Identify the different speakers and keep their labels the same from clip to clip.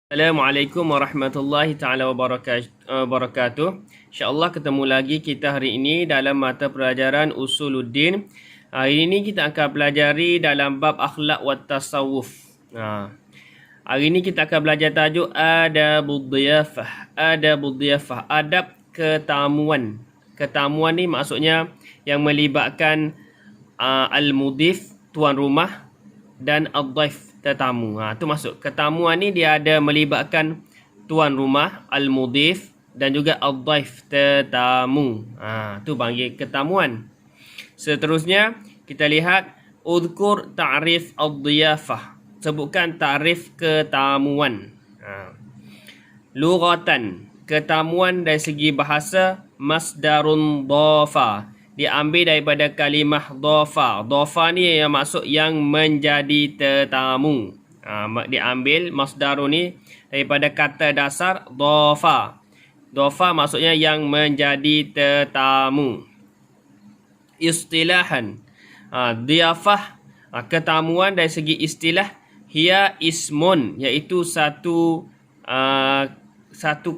Speaker 1: Assalamualaikum warahmatullahi taala wabarakatuh. InsyaAllah ketemu lagi kita hari ini dalam mata pelajaran Usuluddin. Hari ini kita akan pelajari dalam bab akhlak wa tasawuf. Hari ini kita akan belajar tajuk Adabud Diyafah. Adabud Diyafah, adab ketamuan. Ketamuan ni maksudnya yang melibatkan al-mudif, tuan rumah, dan ad-dhaif, tetamu. Itu maksud ketamuan ni dia ada melibatkan tuan rumah, al-mudif, dan juga ad-dhaif, tetamu. Tu panggil ketamuan. Seterusnya kita lihat udhkur ta'rif ad-diyafah. Sebutkan ta'rif ketamuan. Lughatan, ketamuan dari segi bahasa, masdarun dhafa, diambil daripada kalimah dhafa. Dhafa ni yang maksud yang menjadi tetamu. Diambil masdarun ni daripada kata dasar dhafa. Dhafa maksudnya yang menjadi tetamu. Istilahan, diyafah, ketamuan dari segi istilah, hiya ismun, iaitu satu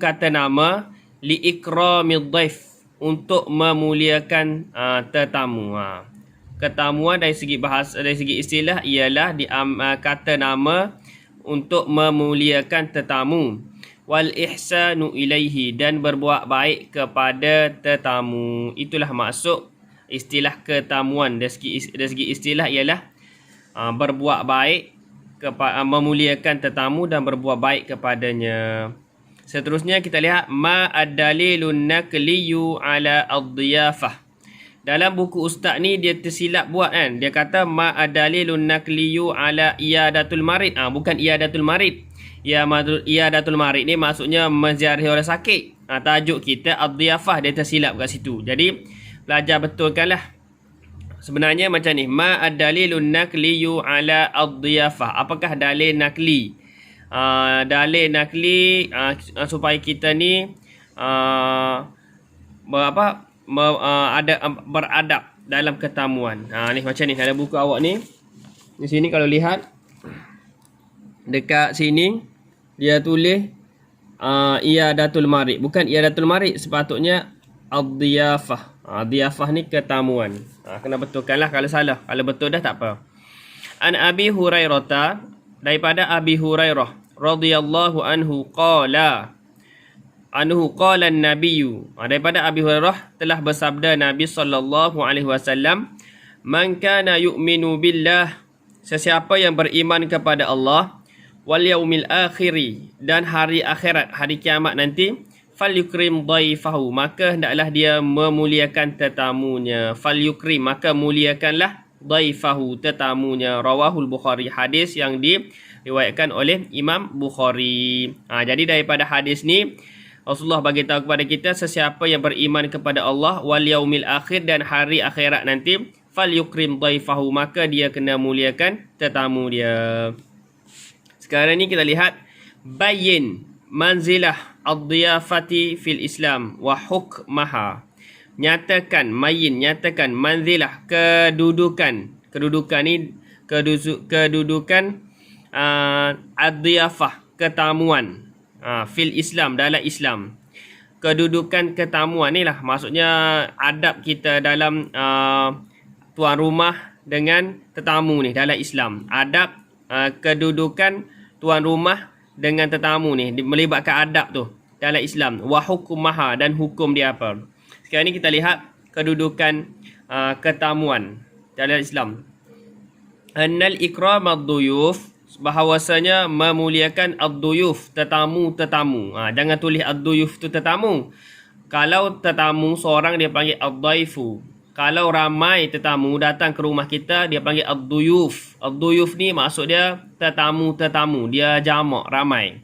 Speaker 1: kata nama, li ikramid dhaif, untuk memuliakan tetamu. Ketamuan dari segi bahasa, dari segi istilah ialah kata nama untuk memuliakan tetamu. Wal ihsanu ilaihi, dan berbuat baik kepada tetamu. Itulah maksud istilah ketamuan. Dari segi istilah ialah berbuat baik, memuliakan tetamu dan berbuat baik kepadanya. Seterusnya kita lihat ma ad-dalilun naqliyu ala ad-diyafah. Dalam buku ustaz ni dia tersilap buat kan. Dia kata ma ad-dalilun naqliyu ala iyadatul marid. Bukan iyadatul marid. Iyadatul marid ni maksudnya menziarahi orang sakit. Tajuk kita ad-diyafah, dia tersilap kat situ. Jadi belajar betulkanlah. Sebenarnya macam ni, ma ad-dalilun naqliyu ala ad-diyafah. Apakah dalil nakli? Dalil nakli supaya kita ni beradab dalam ketamuan. Ni macam ni, ada buku awak ni. Di sini kalau lihat dekat sini dia tulis iyadatul marid, bukan iyadatul marid, sepatutnya ad-diyafah. Diyafah ni ketamuan. Kena betulkanlah kalau salah. Kalau betul dah tak apa. An Abi Hurairah, daripada Abi Hurairah radhiyallahu anhu qala an-nabiyyu, daripada Abi Hurairah telah bersabda Nabi sallallahu alaihi wasallam, man kana yu'minu billah, sesiapa yang beriman kepada Allah, wal yaumil akhiri, dan hari akhirat, hari kiamat nanti, falyukrim dhaifahu, maka hendaklah dia memuliakan tetamunya. Falyukrim, maka muliakanlah dhaifahu, tetamunya. Rawahul Bukhari, hadis yang diriwayatkan oleh Imam Bukhari. Jadi daripada hadis ni Rasulullah bagi tahu kepada kita, sesiapa yang beriman kepada Allah wal yaumil akhir, dan hari akhirat nanti, falyukrim dhaifahu, maka dia kena muliakan tetamu dia. Sekarang ni kita lihat bayin manzilah ad-diyafati fil Islam wa hukmaha. Nyatakan manzilah, kedudukan ni kedudukan ad-diyafah, ketamuan, fil Islam, dalam Islam. Kedudukan ketamuan ni lah maksudnya adab kita dalam tuan rumah dengan tetamu ni dalam Islam. Adab kedudukan tuan rumah dengan tetamu ni melibatkan adab tu dalam Islam. Wa hukmaha, dan hukum dia apa. Sekarang ni kita lihat kedudukan ketamuan dalam Islam. Annal ikram ad-duyuf, bahawasanya memuliakan ad-duyuf, tetamu-tetamu. Jangan tulis ad-duyuf tu tetamu. Kalau tetamu seorang dia panggil ad-dhaifu. Kalau ramai tetamu datang ke rumah kita, dia panggil ad-duyuf. Ad-duyuf ni maksud dia tetamu-tetamu, dia jamak, ramai.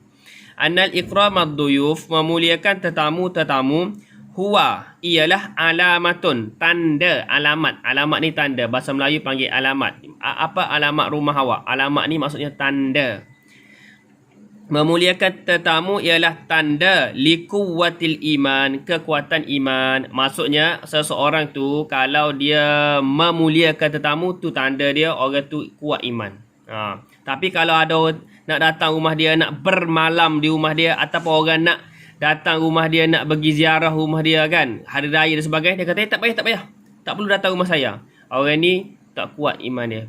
Speaker 1: Annal ikram ad-duyuf, memuliakan tetamu-tetamu, huwa, ialah alamatun, tanda, alamat. Alamat ni tanda, bahasa Melayu panggil alamat. Apa alamat rumah awak? Alamat ni maksudnya tanda. Memuliakan tetamu ialah tanda liquwwatil iman, kekuatan iman. Maksudnya seseorang tu kalau dia memuliakan tetamu tu tanda dia orang tu kuat iman. Tapi kalau ada nak datang rumah dia, nak bermalam di rumah dia, ataupun orang nak datang rumah dia, nak pergi ziarah rumah dia kan, hari raya dan sebagainya, dia kata tak payah, tak perlu datang rumah saya. Orang ni tak kuat iman dia,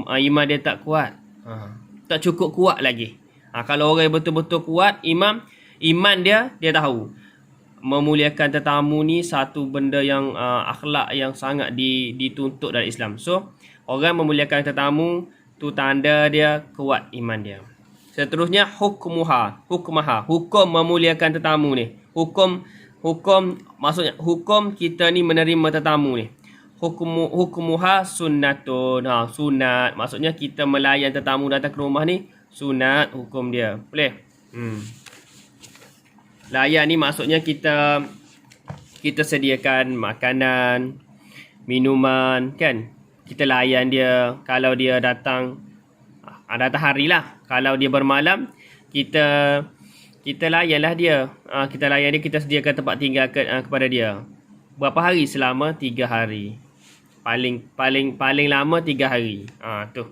Speaker 1: iman dia tak kuat, tak cukup kuat lagi. Kalau orang betul-betul kuat iman dia tahu memuliakan tetamu ni satu benda yang akhlak yang sangat dituntut dalam Islam. So orang memuliakan tetamu tu tanda dia kuat iman dia. Seterusnya hukmaha, hukum memuliakan tetamu ni. Hukum maksudnya hukum kita ni menerima tetamu ni. Hukmuha sunnatun. Sunat maksudnya kita melayan tetamu datang ke rumah ni sunat hukum dia. Boleh? Layan ni maksudnya kita sediakan makanan, minuman kan. Kita layan dia kalau dia datang hari lah. Kalau dia bermalam, kita layanlah dia. Kita layan dia, kita sediakan tempat tinggal kepada dia. Berapa hari? Selama 3 hari. Paling lama 3 hari. Tu.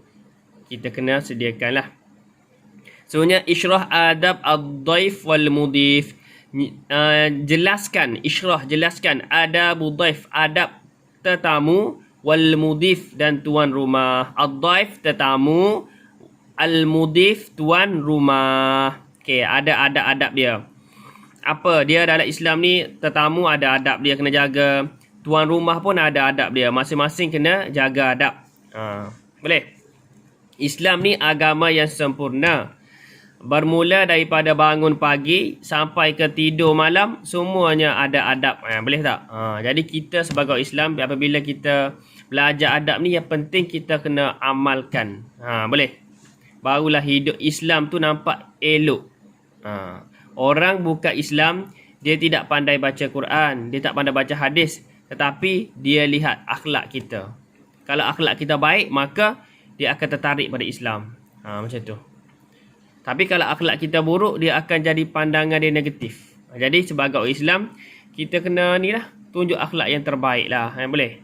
Speaker 1: Kita kena sediakanlah. Sebenarnya isyrah adab ad-daif wal mudif. Jelaskan adab ad-daif, adab tetamu, wal mudif dan tuan rumah. Ad-daif tetamu, al-mudif tuan rumah. Okey, ada adab dia. Apa dia dalam Islam ni? Tetamu ada adab dia kena jaga. Tuan rumah pun ada adab dia. Masing-masing kena jaga adab. Boleh? Islam ni agama yang sempurna. Bermula daripada bangun pagi sampai ke tidur malam, semuanya ada adab. Boleh tak? Jadi kita sebagai Islam, apabila kita belajar adab ni, yang penting kita kena amalkan. Boleh? Barulah hidup Islam tu nampak elok. Orang bukan Islam, dia tidak pandai baca Quran, dia tak pandai baca hadis, tetapi dia lihat akhlak kita. Kalau akhlak kita baik, maka dia akan tertarik pada Islam. Macam tu. Tapi kalau akhlak kita buruk, dia akan jadi pandangan dia negatif. Jadi sebagai Islam, kita kena ni lah, tunjuk akhlak yang terbaik lah. Boleh?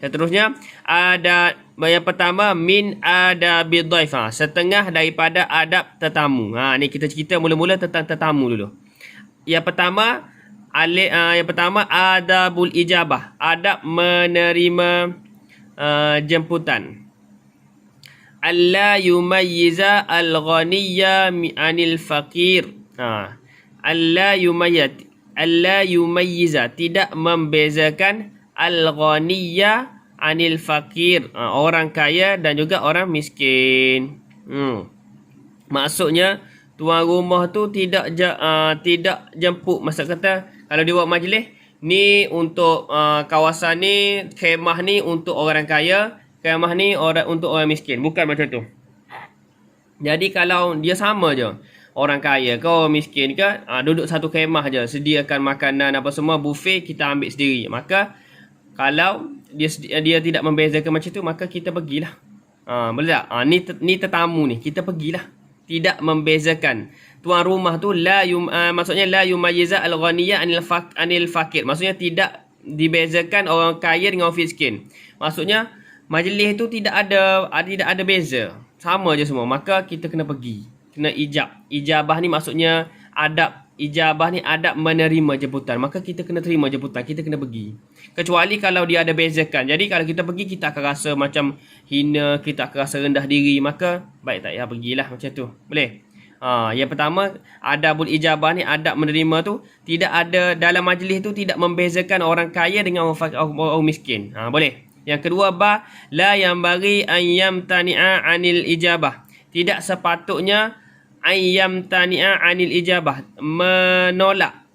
Speaker 1: Seterusnya, ada yang pertama, min adabi dhaif. Setengah daripada adab tetamu. Ni kita cerita mula-mula tentang tetamu dulu. Yang pertama adabul ijabah. Adab menerima jemputan. Alla yumayyiza al-ghaniyya anil faqir. Alla yumayyiza, tidak membezakan al-ghaniyya anil faqir, orang kaya dan juga orang miskin. Maksudnya tuan rumah tu tidak jemput. Maksud kata kalau dia buat majlis ni untuk kawasan ni, khemah ni untuk orang kaya, khemah ni untuk orang miskin. Bukan macam tu. Jadi kalau dia sama je, orang kaya ke orang miskin ke, duduk satu khemah je, sediakan makanan apa semua, buffet, kita ambil sendiri. Maka kalau dia tidak membezakan macam tu, maka kita pergilah. Boleh tak? Ni tetamu ni, kita pergilah. Tidak membezakan. Tuan rumah tu maksudnya la yumayyiza al-ghaniyya anil faqir. Maksudnya tidak dibezakan orang kaya dengan orang miskin. Maksudnya majlis tu tidak ada beza. Sama je semua. Maka kita kena pergi. Kena ijabah ni maksudnya adab. Ijabah ni adab menerima jemputan. Maka kita kena terima jemputan. Kita kena pergi. Kecuali kalau dia ada bezakan. Jadi kalau kita pergi, kita akan rasa macam hina. Kita akan rasa rendah diri. Maka baik tak payah pergilah macam tu. Boleh? Yang pertama, adabul ijabah ni, adab menerima tu, tidak ada dalam majlis tu, tidak membezakan orang kaya dengan orang miskin. Boleh? Yang kedua, la yang bagi ayyam tani'a anil ijabah. Tidak sepatutnya ayyam tani'a anil ijabah, menolak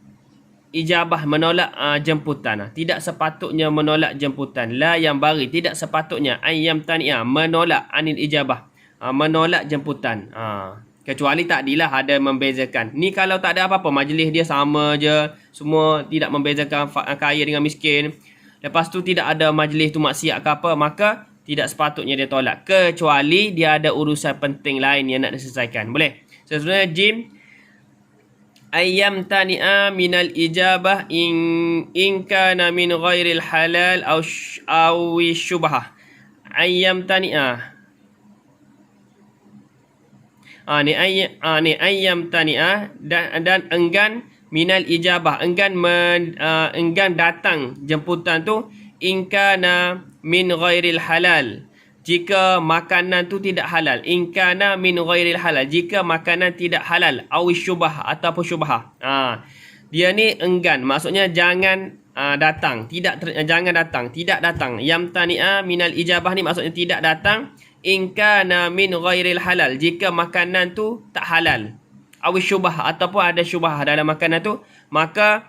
Speaker 1: ijabah, menolak jemputan. Tidak sepatutnya menolak jemputan. La yang bagi, tidak sepatutnya ayyam tani'a, menolak anil ijabah, menolak jemputan. Kecuali takdilah ada membezakan. Ni kalau tak ada apa-apa, majlis dia sama je, semua tidak membezakan kaya dengan miskin. Lepas tu tidak ada majlis tu maksiat ke apa, maka tidak sepatutnya dia tolak. Kecuali dia ada urusan penting lain yang nak diselesaikan. Boleh? Sebenarnya jim ayyam tani'a minal ijabah in kana min ghairil halal aw syubhah. Ayyam tani'a Ni ayyam tani'ah dan enggan minal ijabah, enggan datang jemputan tu in kana min ghairil halal, jika makanan tu tidak halal. In kana min ghairil halal, jika makanan tidak halal, aw syubhah ataupun syubhah. Dia ni enggan, maksudnya jangan datang, jangan datang, tidak datang. Yam tani'a minal ijabah ni maksudnya tidak datang in kana min ghairil halal, jika makanan tu tak halal. Aw syubhah ataupun ada syubhah dalam makanan tu, maka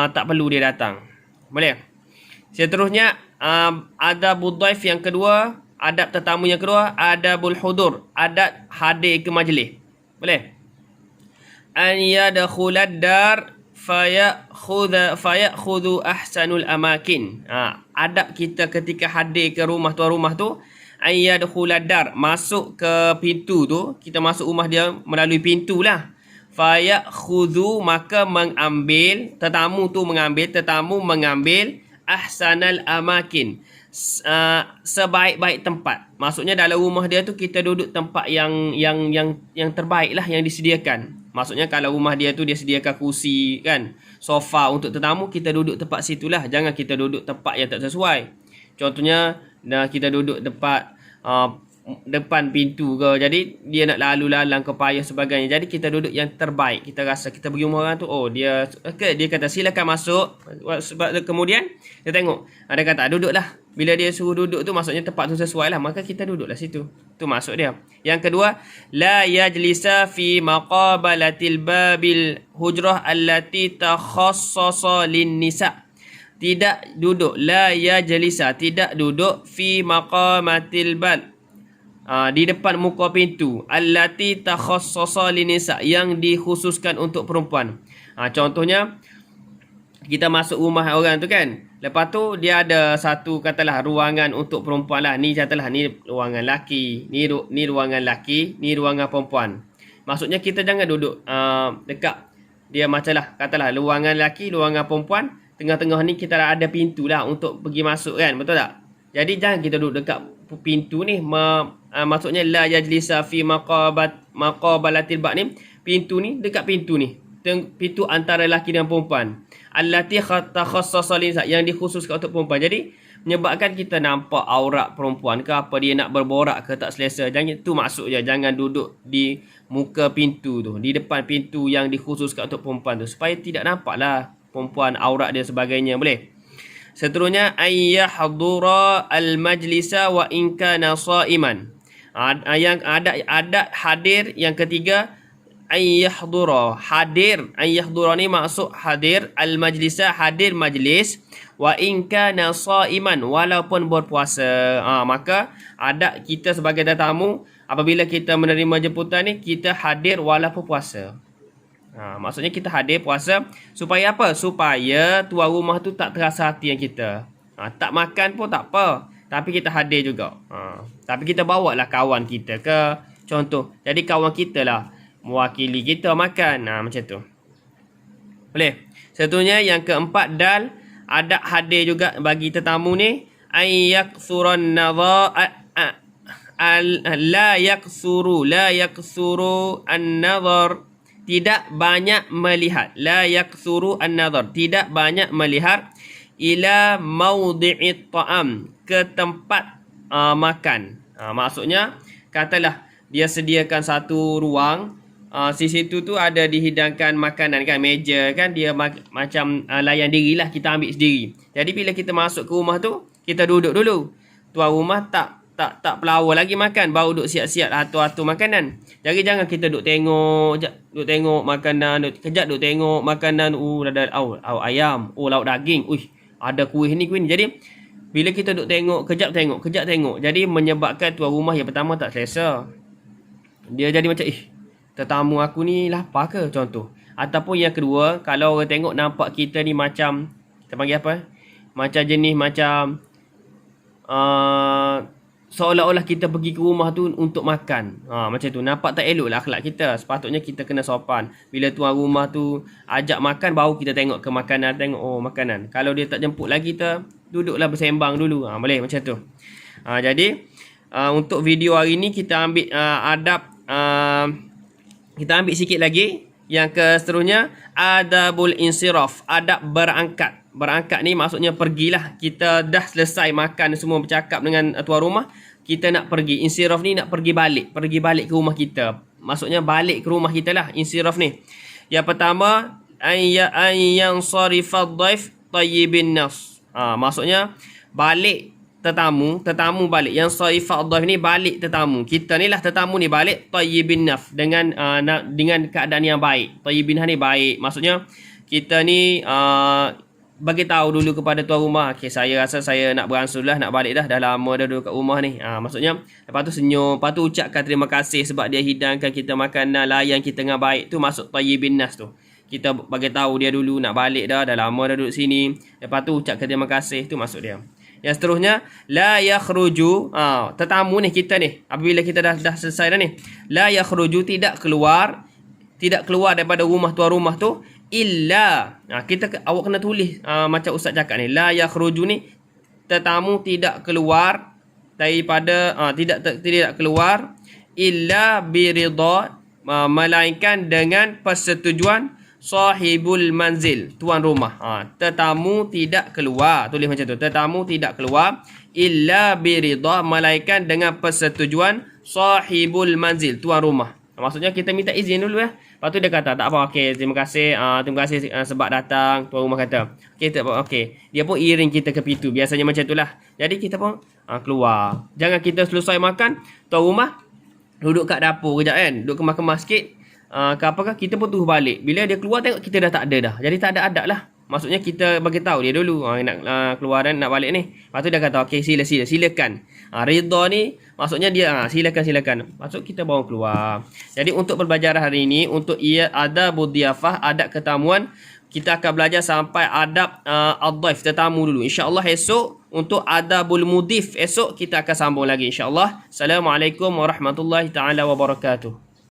Speaker 1: tak perlu dia datang. Boleh? Seterusnya adabud dhaif yang kedua, adab tetamu yang kedua, adabul hudur, adab hadir ke majlis. Boleh? An yadkhulad dar fayakhudhu ahsanul amakin. Adab kita ketika hadir ke rumah tuan rumah tu, an yadkhulad dar, masuk ke pintu tu, kita masuk rumah dia melalui pintu lah. Fayakhudhu, maka mengambil, tetamu mengambil ahsanal amakin, sebaik-baik tempat. Maksudnya dalam rumah dia tu kita duduk tempat yang terbaik lah yang disediakan. Maksudnya kalau rumah dia tu dia sediakan kursi kan, sofa untuk tetamu, kita duduk tempat situlah. Jangan kita duduk tempat yang tak sesuai. Contohnya kita duduk tempat depan pintu ke, jadi dia nak lalu lalang ke payah sebagainya. Jadi kita duduk yang terbaik. Kita rasa kita pergi rumah orang tu, dia kata silakan masuk. Sebab kemudian dia tengok, dia kata duduklah. Bila dia suruh duduk tu maksudnya tempat tu sesuai lah, maka kita duduklah situ. Tu maksud dia. Yang kedua, la yajlisa fi maqabalatil babil hujrah allati takhassasa lin nisa. Tidak duduk, la yajlisa, tidak duduk fi maqamatil bab, di depan muka pintu, allati takhassasa linisa, yang dikhususkan untuk perempuan. Contohnya kita masuk rumah orang tu kan, lepas tu dia ada satu katalah ruangan untuk perempuan lah. Ni katalah ni ruangan laki, ni ruangan laki, ni ruangan perempuan. Maksudnya kita jangan duduk dekat dia, macam lah katalah ruangan laki, ruangan perempuan, tengah-tengah ni kita ada pintu lah untuk pergi masuk kan, betul tak? Jadi jangan kita duduk dekat pintu ni. Maksudnya la yajlisa fi maqabalatil bab ni, pintu ni dekat pintu ni, pintu antara lelaki dan perempuan, allati takhassasa linsa, yang dikhususkan untuk perempuan. Jadi menyebabkan kita nampak aurat perempuan ke apa, dia nak berborak ke tak selesa. Jangan, tu maksudnya jangan duduk di muka pintu tu, di depan pintu yang dikhususkan untuk perempuan tu, supaya tidak nampaklah perempuan aurat dia sebagainya. Boleh? Seterusnya, ayyahdura al-majlisa wa in kana sha'iman. Yang ada hadir yang ketiga, ayyahdura, hadir. Ayyahdura ni maksud hadir al-majlisa, hadir majlis, wa in kana sha'iman, walaupun berpuasa. Maka adab kita sebagai tetamu apabila kita menerima jemputan ni, kita hadir walaupun puasa. Maksudnya kita hadir puasa supaya apa? Supaya tuan rumah tu tak terasa hati yang kita. Tak makan pun tak apa, tapi kita hadir juga. Tapi kita bawa lah kawan kita ke, contoh. Jadi kawan kita lah mewakili kita makan. Macam tu. Boleh? Seterusnya yang keempat, dal, adab hadir juga bagi tetamu ni, ayyaksuran nadha, la yaksuru an-nadhar, tidak banyak melihat. La yaksuru an-nadhar, tidak banyak melihat, ila mawdi'it ta'am, ke tempat makan. Maksudnya katalah dia sediakan satu ruang, di situ tu ada dihidangkan makanan kan, meja kan, dia macam layan dirilah, kita ambil sendiri. Jadi bila kita masuk ke rumah tu, kita duduk dulu. Tuan rumah tak pelawar lagi makan, baru duduk siap-siap atur-atur makanan. Jadi jangan kita duduk tengok makanan, kejap duduk tengok makanan, ada ayam, lauk daging, ada kuih ni. Jadi bila kita duduk tengok, kejap tengok, jadi menyebabkan tuan rumah yang pertama tak selesa. Dia jadi macam, tetamu aku ni lapar ke, contoh. Ataupun yang kedua, kalau orang tengok nampak kita ni macam, kita panggil apa? Macam jenis macam seolah-olah kita pergi ke rumah tu untuk makan. Macam tu. Nampak tak elok lah akhlak kita. Sepatutnya kita kena sopan. Bila tuan rumah tu ajak makan, baru kita tengok ke makanan. Tengok, makanan. Kalau dia tak jemput lagi, kita duduklah bersembang dulu. Boleh macam tu. Jadi, untuk video hari ni kita ambil adab kita ambil sikit lagi. Yang seterusnya, adabul insiraf, adab berangkat. Berangkat ni maksudnya pergilah. Kita dah selesai makan semua, bercakap dengan tuan rumah, kita nak pergi. Insiraf ni nak pergi balik. Pergi balik ke rumah kita. Maksudnya balik ke rumah kita lah, insiraf ni. Yang pertama, an yansarifad dhaif tayyibin nafs. Maksudnya balik tetamu balik. Yang sarifat dhaif ni balik tetamu. Kita ni lah tetamu ni balik tayyibin naf, dengan keadaan yang baik. Tayyibin ni baik. Maksudnya kita ni bagi tahu dulu kepada tuan rumah, okey, saya rasa saya nak beransur lah, nak balik dah lama dah duduk kat rumah ni. Maksudnya lepas tu senyum, lepas tu ucapkan terima kasih sebab dia hidangkan kita makanan, layan kita dengan baik. Tu masuk tayyibin nas tu. Kita bagi tahu dia dulu nak balik dah lama dah duduk sini. Lepas tu ucapkan terima kasih, tu masuk dia. Yang seterusnya, la yakhruju, tetamu ni kita ni, apabila kita dah selesai dah ni, la yakhruju, tidak keluar daripada rumah tuan rumah tu, illa, awak kena tulis macam ustaz cakap ni, la yakhruju ni, tetamu tidak keluar daripada tidak keluar illa biridha, melainkan dengan persetujuan sahibul manzil, tuan rumah. Tetamu tidak keluar, tulis macam tu, tetamu tidak keluar illa biridha, melainkan dengan persetujuan sahibul manzil, tuan rumah. Maksudnya kita minta izin dulu ya. Lepas tu dia kata tak apa, okey, terima kasih sebab datang, tuan rumah kata okey, tak apa, okey. Dia pun iring kita ke pintu, biasanya macam itulah. Jadi kita pun keluar. Jangan kita selesai makan, tuan rumah duduk kat dapur kejap kan, duduk kemas-kemas sikit, apakah kita pun tuh balik. Bila dia keluar tengok kita dah tak ada dah. Jadi tak ada adab lah. Maksudnya kita bagi tahu dia dulu nak keluar dan nak balik ni. Lepas tu dia kata okey, silakan. Ridha ni maksudnya dia silakan. Maksud kita bawa keluar. Jadi untuk pembelajaran hari ini, untuk adabud dhiyafah, adab ketamuan, kita akan belajar sampai adab ad-dhaif, tetamu dulu. InsyaAllah esok untuk adabul mudif, esok kita akan sambung lagi insyaAllah. Assalamualaikum warahmatullahi taala wabarakatuh.